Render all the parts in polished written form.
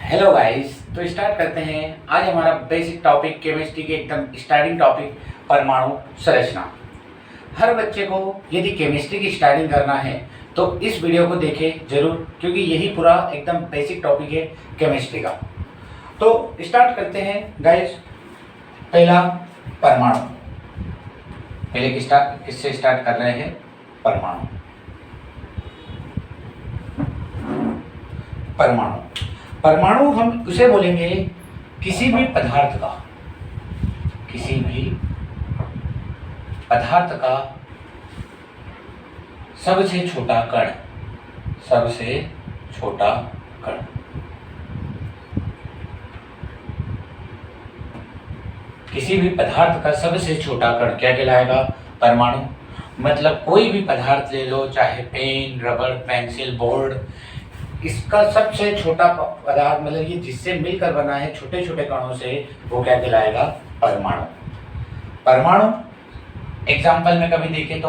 Hello guys, तो start करते हैं। आज हमारा बेसिक टॉपिक केमिस्ट्री के एकदम स्टार्टिंग टॉपिक परमाणु संरचना। हर बच्चे को यदि केमिस्ट्री की स्टार्टिंग करना है तो इस वीडियो को देखें जरूर, क्योंकि यही पूरा एकदम बेसिक टॉपिक है केमिस्ट्री का। तो स्टार्ट करते हैं गाइस। पहला परमाणु। पहले किससे स्टार्ट कर रहे हैं? परमाणु। परमाणु परमाणु हम उसे बोलेंगे किसी भी पदार्थ का सबसे छोटा कण। किसी भी पदार्थ का सबसे छोटा कण क्या कहलाएगा? परमाणु। मतलब कोई भी पदार्थ ले लो, चाहे पेन, रबड़, पेंसिल, बोर्ड, इसका सबसे छोटा पदार्थ मतलब ये जिससे मिलकर बना है छोटे छोटे कणों से, वो क्या कहलाएगा? परमाणु। परमाणु एग्जाम्पल में कभी देखें तो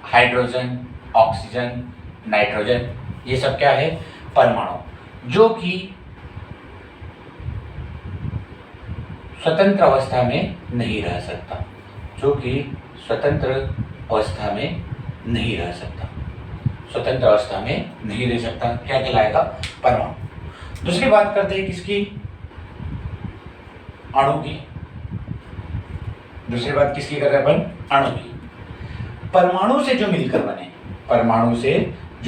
हाइड्रोजन, ऑक्सीजन, नाइट्रोजन, ये सब क्या है? परमाणु, जो कि स्वतंत्र अवस्था में नहीं रह सकता। स्वतंत्र अवस्था में नहीं रह सकता, क्या कहलाएगा? परमाणु। दूसरी बात करते हैं किसकी? अणु की। दूसरी बात किसकी कर रहे हैं अपन? अणु की। परमाणु से जो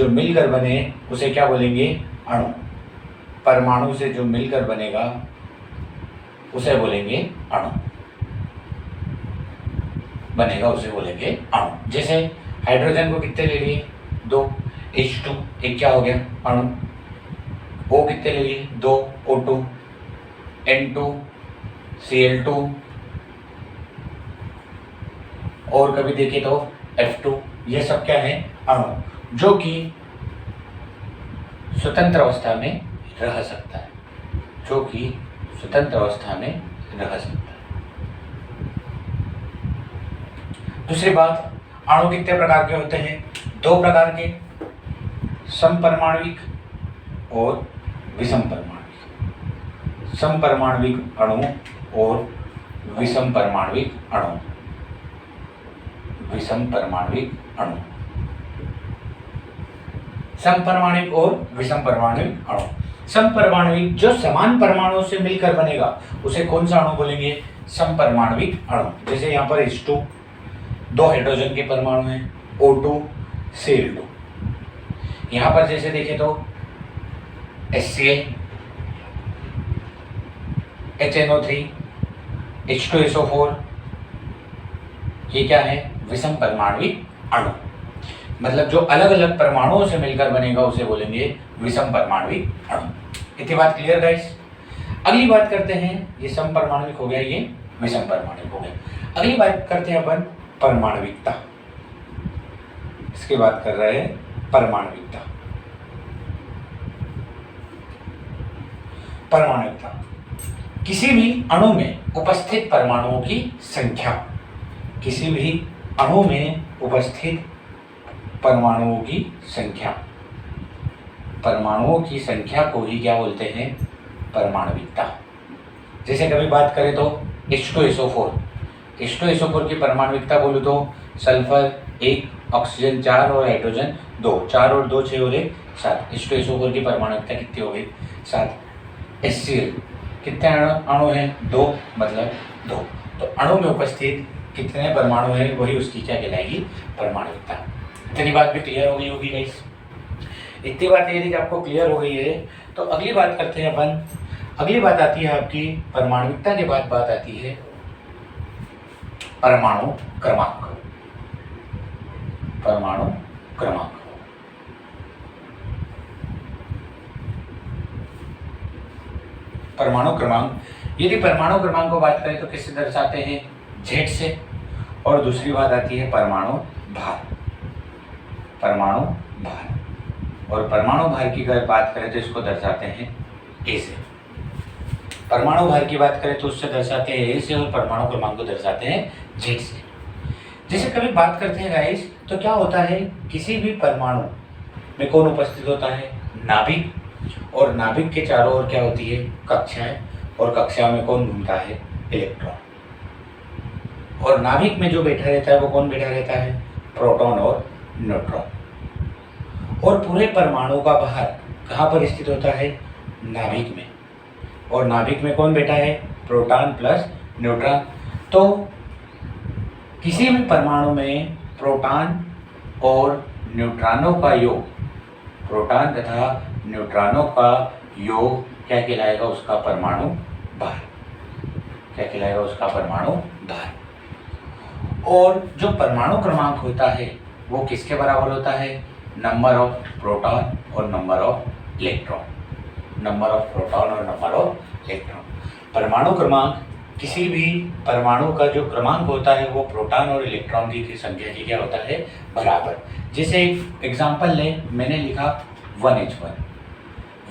मिलकर बने उसे क्या बोलेंगे? अणु। परमाणु से जो मिलकर बनेगा उसे बोलेंगे अणु। जैसे हाइड्रोजन को कितने ले लिए? 2 H2, एक क्या हो गया? अणु। O कितने ले लिए? 2 O2, N2 Cl2, और कभी देखें तो F2। ये सब क्या है? अणु, जो कि स्वतंत्र अवस्था में रह सकता है। दूसरी बात, अणु कितने प्रकार के होते हैं? 2 प्रकार के, समपरमाणविक और विषमपरमाणविक। समपरमाणविक अणु और विषमपरमाणविक अणु। समपरमाणविक और विषमपरमाणविक अणु। समपरमाणविक जो समान परमाणुओं से मिलकर बनेगा उसे कौन सा अणु बोलेंगे? समपरमाणविक अणु। जैसे यहाँ पर H2, 2 हाइड्रोजन के परमाणु हैं, O2 Cl2। यहाँ पर जैसे देखें तो HCl, HNO3, H2SO4, ये क्या है? विषम परमाणविक अणु। मतलब जो अलग अलग परमाणुओं से मिलकर बनेगा उसे बोलेंगे विषम परमाणविक अणु। इतनी बात क्लियर गाइस? अगली बात करते हैं, ये समपरमाणविक हो गया, ये विषम परमाणविक हो गया। अगली बात करते हैं अपन परमाणविकता। इसकी बात कर रहे हैं परमाणविकता। किसी भी अणु में उपस्थित परमाणुओं की संख्या। परमाणुओं की संख्या को ही क्या बोलते हैं? परमाणविकता। जैसे कभी बात करें तो H2SO4 की परमाणविकता बोलूँ तो सल्फर 1, ऑक्सीजन 4 और हाइड्रोजन 2। 4 और 2 6 और 1 7। H2SO4 की परमाणविकता कितनी हो गई? 7। HCl कितने अणु हैं? 2, मतलब 2। तो अणु में उपस्थित कितने परमाणु हैं वही उसकी क्या कहलाएगी? परमाणविकता। इतनी बात भी क्लियर हो गई होगी गाइस? इतनी बात यदि आपको क्लियर हो गई है तो अगली बात करते हैं अपन। अगली बात आती है आपकी परमाणविकता के बाद बात आती है परमाणु क्रमांक। यदि परमाणु क्रमांक को बात करें तो किससे दर्शाते हैं? Z से। और दूसरी बात आती है परमाणु भार। और परमाणु भार की अगर बात करें तो इसको दर्शाते हैं A से। परमाणु भार की बात करें तो उससे दर्शाते हैं A से, और परमाणु क्रमांक को दर्शाते हैं Z से। जैसे कभी बात करते हैं गाइस तो क्या होता है, किसी भी परमाणु में कौन उपस्थित होता है? नाभिक, और नाभिक के चारों ओर क्या होती है? कक्षाएं, और कक्षा में कौन घूमता है? इलेक्ट्रॉन। और नाभिक में जो बैठा रहता है वो कौन बैठा रहता है? प्रोटॉन और न्यूट्रॉन। और पूरे परमाणु का बाहर कहाँ पर स्थित होता है? नाभिक में। और नाभिक में कौन बैठा है? Proton plus neutron. तो किसी भी परमाणु में प्रोटॉन और न्यूट्रॉनों का योग, प्रोटॉन तथा न्यूट्रॉनों का योग क्या कहलाएगा? उसका परमाणु भार। क्या कहलाएगा? उसका परमाणु भार। और जो परमाणु क्रमांक होता है वो किसके बराबर होता है? नंबर ऑफ प्रोटॉन और number of electron. Number of proton और नंबर ऑफ इलेक्ट्रॉन। परमाणु क्रमांक, किसी भी परमाणु का जो क्रमांक होता है वो प्रोटॉन और इलेक्ट्रॉन की संख्या की क्या होता है? बराबर। जैसे एग्जांपल लें, मैंने लिखा 1H1,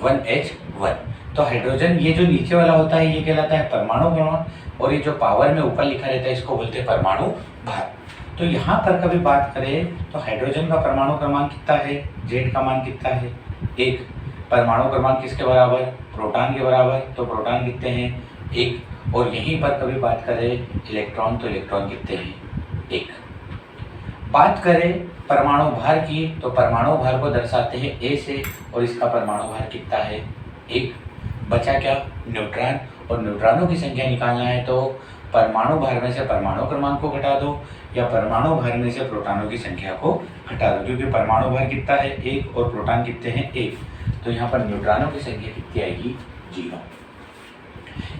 1H1। तो हाइड्रोजन ये जो नीचे वाला होता है ये कहलाता है परमाणु क्रमांक, और ये जो पावर में ऊपर लिखा रहता है इसको बोलते हैं परमाणु भार। तो यहाँ पर कभी बात करें तो हाइड्रोजन का परमाणु क्रमांक कितना है? Z का मान कितना है? 1। परमाणु क्रमांक किसके बराबर? प्रोटॉन के बराबर। तो प्रोटॉन कितने हैं? 1। और यहीं पर कभी बात करें इलेक्ट्रॉन, तो इलेक्ट्रॉन कितने हैं? 1। बात करें परमाणु भार की, तो परमाणु भार को दर्शाते हैं A से, और इसका परमाणु भार कितना है? 1। बचा क्या? न्यूट्रॉन। और न्यूट्रॉनों की संख्या निकालना है तो परमाणु भार में से परमाणु क्रमांक को घटा दो, या परमाणु भार में से प्रोटॉनों की संख्या को घटा दो, क्योंकि परमाणु भार कितना है? 1, और प्रोटॉन कितने हैं? 1। तो यहाँ पर न्यूट्रॉनों की संख्या कितनी आएगी? 0।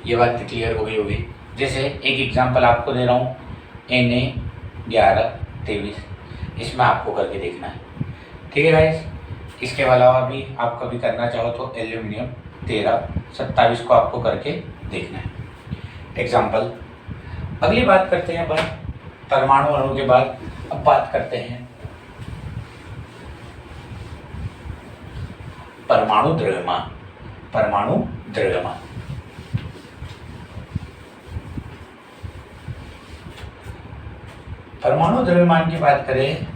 ये बात क्लियर हो गई होगी। जैसे एक एग्जांपल आपको दे रहा हूँ, Na1123, इसमें आपको करके देखना है। ठीक है गाइस। इसके अलावा भी आप कभी करना चाहो तो एल्यूमिनियम 1327 को आपको करके देखना है एग्जाम्पल। अगली बात करते हैं अपन परमाणु अणु के बाद। अब बात करते हैं परमाणु द्रव्यमान। परमाणु द्रव्यमान, परमाणु द्रव्यमान की बात करें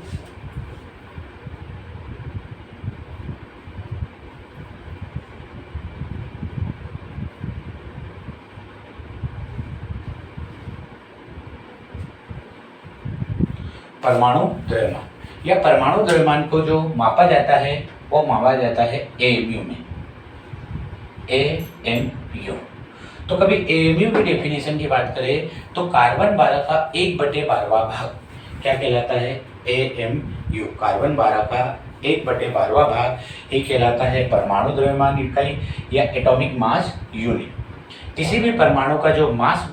परमाणु द्रव्यमान, या परमाणु द्रव्यमान को जो मापा जाता है वो मापा जाता है AMU में। AMU। तो कभी AMU की डेफिनेशन की बात करें तो कार्बन 12 का 1/12वां भाग क्या कहलाता है? AMU। कार्बन 12 का 1/12वां भाग ये कहलाता है परमाणु द्रव्यमान इकाई या एटॉमिक मास यूनिट। किसी भी परमाणु का जो मास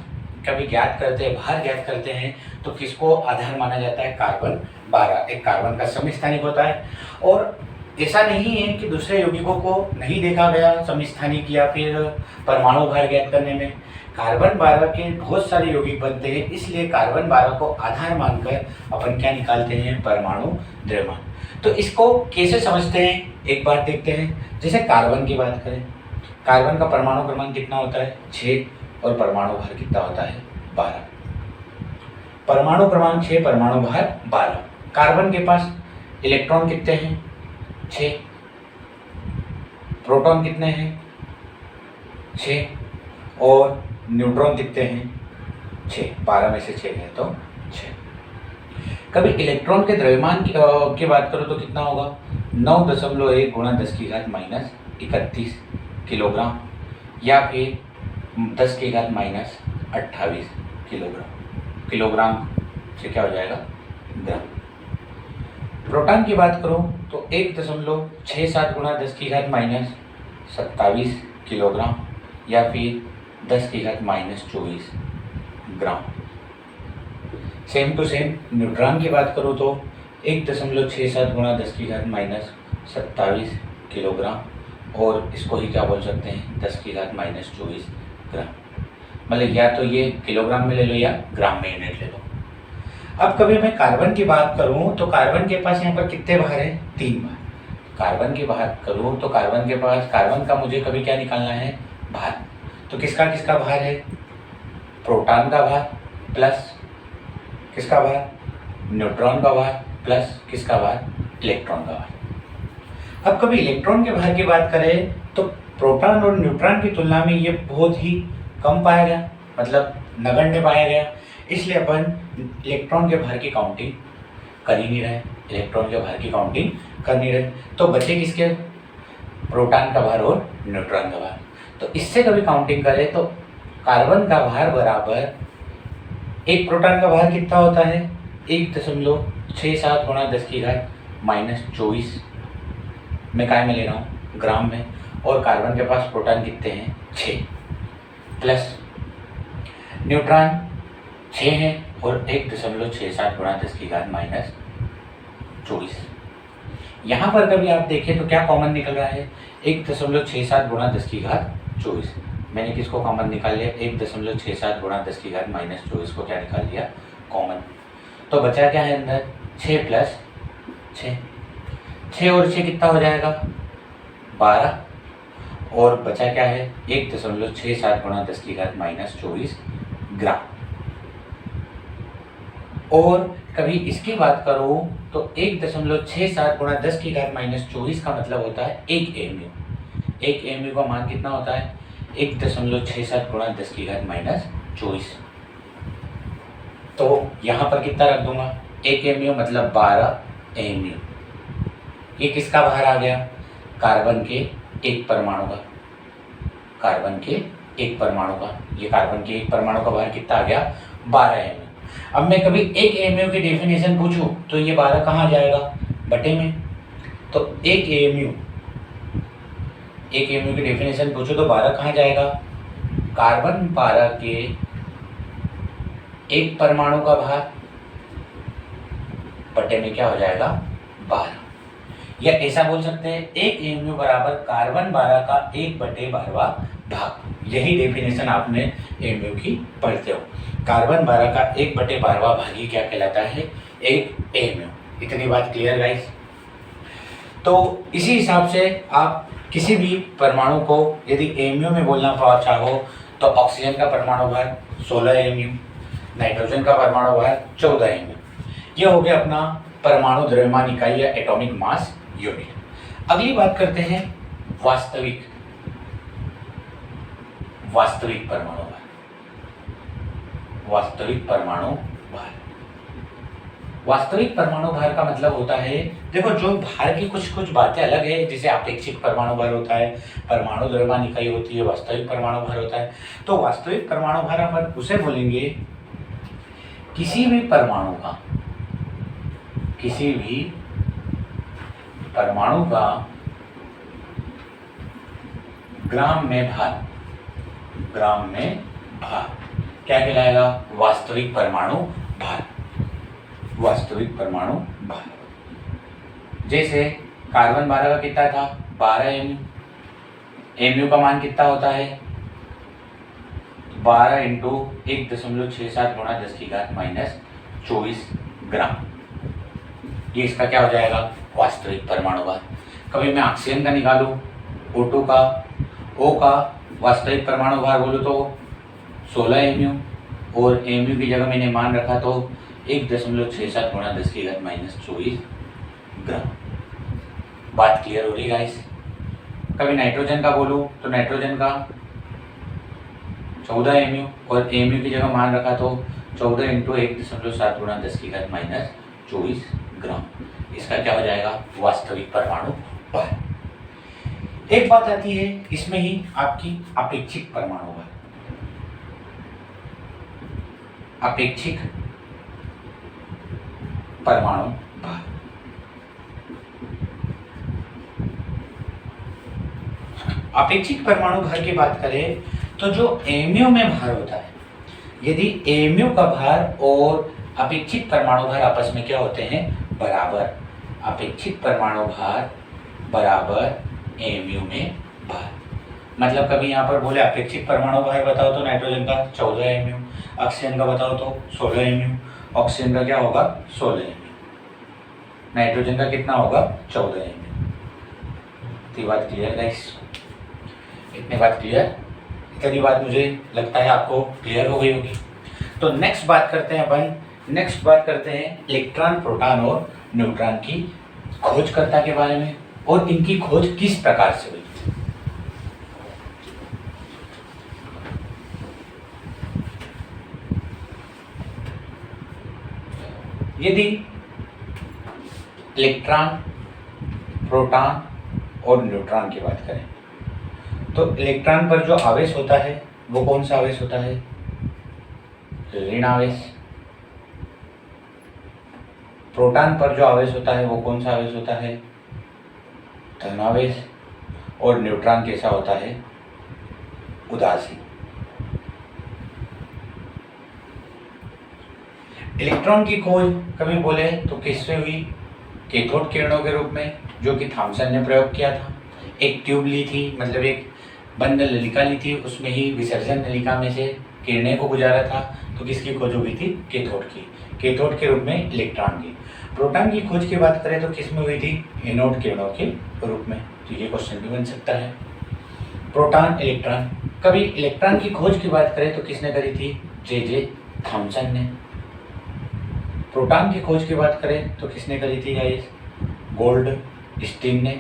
कभी ज्ञात करते हैं, भार ज्ञात करते हैं, तो किसको आधार माना जाता है? कार्बन 12। एक कार्बन का समस्थानिक होता है, और ऐसा नहीं है कि दूसरे यौगिकों को नहीं देखा गया समस्थानिक या फिर परमाणु भार ज्ञात करने में। कार्बन 12 के बहुत सारे यौगिक बनते हैं, इसलिए कार्बन 12 को आधार मानकर अपन क्या निकालते हैं? परमाणु द्रव्यमान। तो इसको कैसे समझते हैं एक बार देखते हैं। जैसे कार्बन की बात करें, कार्बन का परमाणु क्रमांक कितना होता है? 6, और परमाणु भार कितना होता है? 12। परमाणु क्रमांक 6, परमाणु भार 12। कार्बन के पास इलेक्ट्रॉन कितने हैं? 6। प्रोटॉन कितने हैं? 6। और न्यूट्रॉन कितने हैं? 6। 12 में से 6 है तो 6। कभी इलेक्ट्रॉन के द्रव्यमान की बात करो तो कितना होगा? 9.1 × 10 - 31 किलोग्राम, या फिर 10 के घात - 28 किलोग्राम। किलोग्राम से क्या हो जाएगा? ग्राम। प्रोटॉन की बात करो तो 1.67 × 10 की घात - 27 किलोग्राम, या फिर 10 की घात - 24 ग्राम। सेम टू सेम न्यूट्रॉन की बात करो तो 1.67 × 10 की घात - 27 किलोग्राम, और इसको ही क्या बोल सकते हैं? 10 की घात - 24 ग्राम। मतलब या तो ये किलोग्राम में ले लो या ग्राम में यूनिट ले लो। अब कभी मैं कार्बन की बात करूं तो कार्बन के पास यहाँ पर कितने भार हैं? 3 भार। कार्बन की बात करूं तो कार्बन के पास, कार्बन का मुझे कभी क्या निकालना है? भार। तो किसका किसका भार है? प्रोटॉन का भार प्लस किसका भार? न्यूट्रॉन का भार प्लस किसका भार? इलेक्ट्रॉन का भार। अब कभी इलेक्ट्रॉन के भार की बात करें तो प्रोटॉन और न्यूट्रॉन की तुलना में ये बहुत ही कम पाया गया, मतलब नगण्य पाया गया, इसलिए अपन इलेक्ट्रॉन के भार की काउंटिंग कर ही नहीं रहे, इलेक्ट्रॉन के भार की काउंटिंग कर नहीं रहे। तो बचे किसके, प्रोटॉन का भार और न्यूट्रॉन का भार। तो इससे कभी काउंटिंग करें तो कार्बन का भार बराबर, एक प्रोटॉन का भार कितना होता है 1.67 गुणा 10 की घात -24 मैं काय में ले रहा हूँ, ग्राम में, और कार्बन के पास प्रोटॉन कितने हैं 6, प्लस न्यूट्रॉन 6 है और 1.67 गुणा 10 की घात -24। यहाँ पर कभी आप देखें तो क्या कॉमन निकल रहा है, 1.67 गुणा 10 की घात 24। मैंने किसको कॉमन निकाल लिया, 1.67 गुणा 10 की घात -24 को क्या निकाल लिया, कॉमन। तो बचा क्या है अंदर, 6 प्लस 6, 6 और 6 कितना हो जाएगा 12, और बचा क्या है 1.67 गुणा 10 की घात -24 ग्राम। और कभी इसकी बात करो तो 1.67 गुणा 10 की घात -24 का मतलब होता है 1 एमयू। 1 एमयू का मान कितना होता है 1.67 गुणा 10 की घात -24। तो यहाँ पर कितना रख दूंगा, 1 एमयू मतलब 12 एमयू। ये किसका भार आ गया, कार्बन के एक परमाणु का, कार्बन के एक परमाणु का। ये कार्बन के एक परमाणु का भार कितना आ गया 12 एमयू। अब मैं कभी 1 एमयू की डेफिनेशन पूछूं तो ये 12 कहाँ जाएगा, बटे में। तो 1 एमयू की डेफिनेशन पूछो तो 12 कहाँ जाएगा, कार्बन 12 के एक परमाणु का भार बटे में क्या हो जाएगा 12। या ऐसा बोल सकते हैं 1 एमयू बराबर कार्बन 12 का 1/12वां भाग। यही डेफिनेशन आपने एमयू की पढ़ते हो, कार्बन 12 का 1/12वां भाग ही क्या कहलाता है 1 एमयू। इतनी बात क्लियर गाइस। तो इसी हिसाब से आप किसी भी परमाणु को यदि एमयू में बोलना चाहो तो ऑक्सीजन का परमाणु भार 16 एमयू, नाइट्रोजन का परमाणु भार 14 एमयू। यह हो गया अपना परमाणु द्रव्यमान इकाई या एटॉमिक मास यूनिट। अगली बात करते हैं वास्तविक परमाणु भार। वास्तविक परमाणु भार, वास्तविक परमाणु भार का मतलब होता है, देखो जो भार की कुछ बातें अलग है, जैसे अपेक्षिक परमाणु भार होता है, परमाणु द्रव्यमान इकाई होती है, वास्तविक परमाणु भार होता है। तो वास्तविक परमाणु भार हम उसे बोलेंगे किसी भी परमाणु का ग्राम में भार, क्या कहलाएगा वास्तविक परमाणु भार। वास्तविक परमाणु भार जैसे कार्बन 12 का कितना था 12 एमयू, एमयू का मान कितना होता है 12 इंटू 1.67 गुणा 10 की घात -24 ग्राम। ये इसका क्या हो जाएगा वास्तविक परमाणु भार। कभी मैं ऑक्सीजन का निकालूं O2 का, O का वास्तविक परमाणु भार बोलूँ तो 16 एमयू, और एमयू की जगह मैंने मान रखा तो 1.67 गुणा 10 की घात -24 ग्राम। बात क्लियर हो रही गाइस। कभी नाइट्रोजन का बोलूँ तो नाइट्रोजन का 14 एमयू, और एमयू की जगह मान रखा तो 14 इंटू 1.7 गुणा 10 की घात -24 ग्राम। इसका क्या हो जाएगा वास्तविक परमाणु भार। एक बात आती है इसमें ही आपकी अपेक्षिक परमाणु भार। अपेक्षिक परमाणु भार, अपेक्षिक परमाणु भार की बात करें तो जो एमयू में भार होता है, यदि एमयू का भार और अपेक्षित परमाणु भार आपस में क्या होते हैं बराबर, अपेक्षित परमाणु भार बराबर एमयू में भार। मतलब कभी यहाँ पर बोले अपेक्षित परमाणु भार बताओ तो नाइट्रोजन का 14 एमयू, ऑक्सीजन का बताओ तो 16 एमयू, ऑक्सीजन का क्या होगा 16 एमयू, नाइट्रोजन का कितना होगा 14 एमयू। इतनी बात क्लियर गाइस, इतनी बात क्लियर, इतनी बात मुझे लगता है आपको क्लियर हो गई होगी। तो नेक्स्ट बात करते हैं इलेक्ट्रॉन, प्रोटॉन और न्यूट्रॉन की खोजकर्ता के बारे में। और इनकी खोज किस प्रकार से हुई। यदि इलेक्ट्रॉन, प्रोटॉन और न्यूट्रॉन की बात करें तो इलेक्ट्रॉन पर जो आवेश होता है वो कौन सा आवेश होता है, ऋण आवेश। प्रोटॉन पर जो आवेश होता है वो कौन सा आवेश होता है, धन आवेश। और न्यूट्रॉन कैसा होता है, उदासीन। इलेक्ट्रॉन की खोज कभी बोले तो किससे हुई, कैथोड किरणों के रूप में, जो कि थॉमसन ने प्रयोग किया था। एक ट्यूब ली थी, मतलब एक बंद नलिका ली थी, उसमें ही विसर्जन नलिका में से किरणें को गुजारा था, तो किसकी खोज हुई थी, कैथोड की, कैथोड के रूप में इलेक्ट्रॉन की। प्रोटॉन की खोज की बात करें तो किस में हुई थी, एनोड किरणों के रूप में। तो ये क्वेश्चन भी बन सकता है। Proton, electron. कभी इलेक्ट्रॉन की खोज की बात करें तो किसने करी थी, जे थॉमसन ने। प्रोटॉन की खोज की बात करें तो किसने करी थी गाइस, गोल्ड स्टीन ने।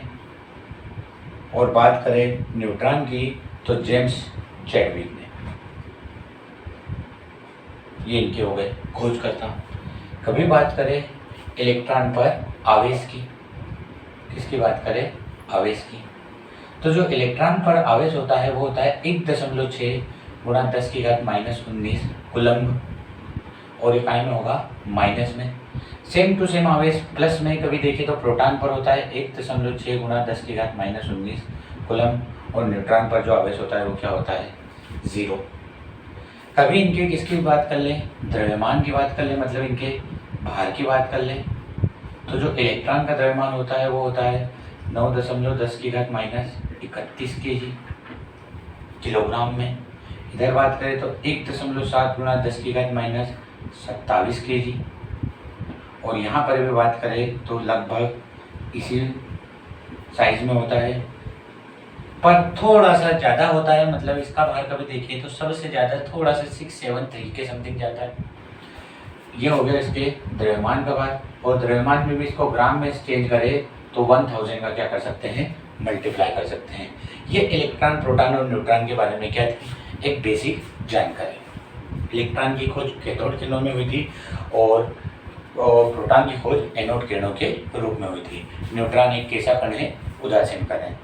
और बात करें न्यूट्रॉन की तो जेम्स चैडविक ने। ये इनके हो गए खोजकर्ता। कभी बात करें इलेक्ट्रॉन पर आवेश की, किसकी बात करें, आवेश की, तो जो इलेक्ट्रॉन पर आवेश होता है वो होता है 1.6 गुणा 10⁻⁻19 कूलम्ब, और इकाई में होगा माइनस में। सेम टू सेम आवेश प्लस में कभी देखें तो प्रोटॉन पर होता है 1.6 गुणा 10⁻⁻19 कूलम्ब, और न्यूट्रॉन पर जो आवेश होता है वो क्या होता है, 0। कभी इनके किसकी बात कर लें, द्रव्यमान की बात कर लें, मतलब इनके भार की बात कर लें, तो जो इलेक्ट्रॉन का द्रव्यमान होता है वो होता है 9.10⁻31 kg किलोग्राम में। इधर बात करें तो 1.7 गुणा 10⁻27 kg, और यहाँ पर भी बात करें तो लगभग इसी साइज में होता है, पर थोड़ा सा ज़्यादा होता है, मतलब इसका भार कभी देखिए तो सबसे ज़्यादा थोड़ा सा 673 के समथिंग जाता है। ये हो गया इसके द्रव्यमान का भार, और द्रव्यमान में भी इसको ग्राम में चेंज करें तो 1000 का क्या कर सकते हैं, मल्टीप्लाई कर सकते हैं। ये इलेक्ट्रॉन, प्रोटॉन और न्यूट्रॉन के बारे में क्या थी, एक बेसिक जानकारी। इलेक्ट्रॉन की खोज कैथोड किरणों में हुई थी, और प्रोटॉन की खोज एनोड किरणों के रूप में हुई थी। न्यूट्रॉन एक कैसा कण है, उदासीन कण है।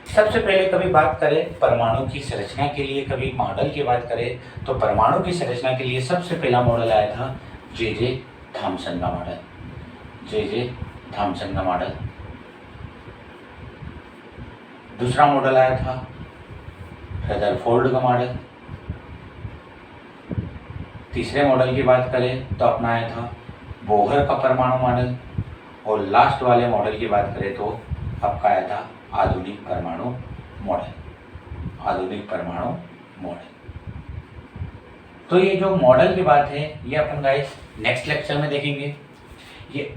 सबसे पहले कभी बात करें परमाणु की संरचना के लिए, कभी मॉडल की बात करें तो परमाणु की संरचना के लिए सबसे पहला मॉडल आया था जे थॉमसन का मॉडल, जे थॉमसन का मॉडल। दूसरा मॉडल आया था रदरफोर्ड का मॉडल। तीसरे मॉडल की बात करें तो अपना आया था बोहर का परमाणु मॉडल, और लास्ट वाले मॉडल की बात करें तो आपका आया था आधुनिक परमाणु मॉडल, आधुनिक परमाणु मॉडल। तो ये जो मॉडल की बात है ये अपन गाइस नेक्स्ट लेक्चर में देखेंगे। ये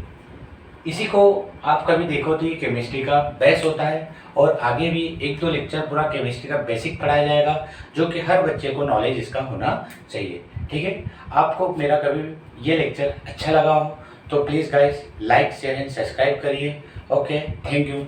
इसी को आप कभी देखो तो ये केमिस्ट्री का बेस होता है, और आगे भी 1-2 लेक्चर पूरा केमिस्ट्री का बेसिक पढ़ाया जाएगा, जो कि हर बच्चे को नॉलेज इसका होना चाहिए। ठीक है, आपको मेरा कभी ये लेक्चर अच्छा लगा हो तो please guys like, share and subscribe करिए। Okay, thank you.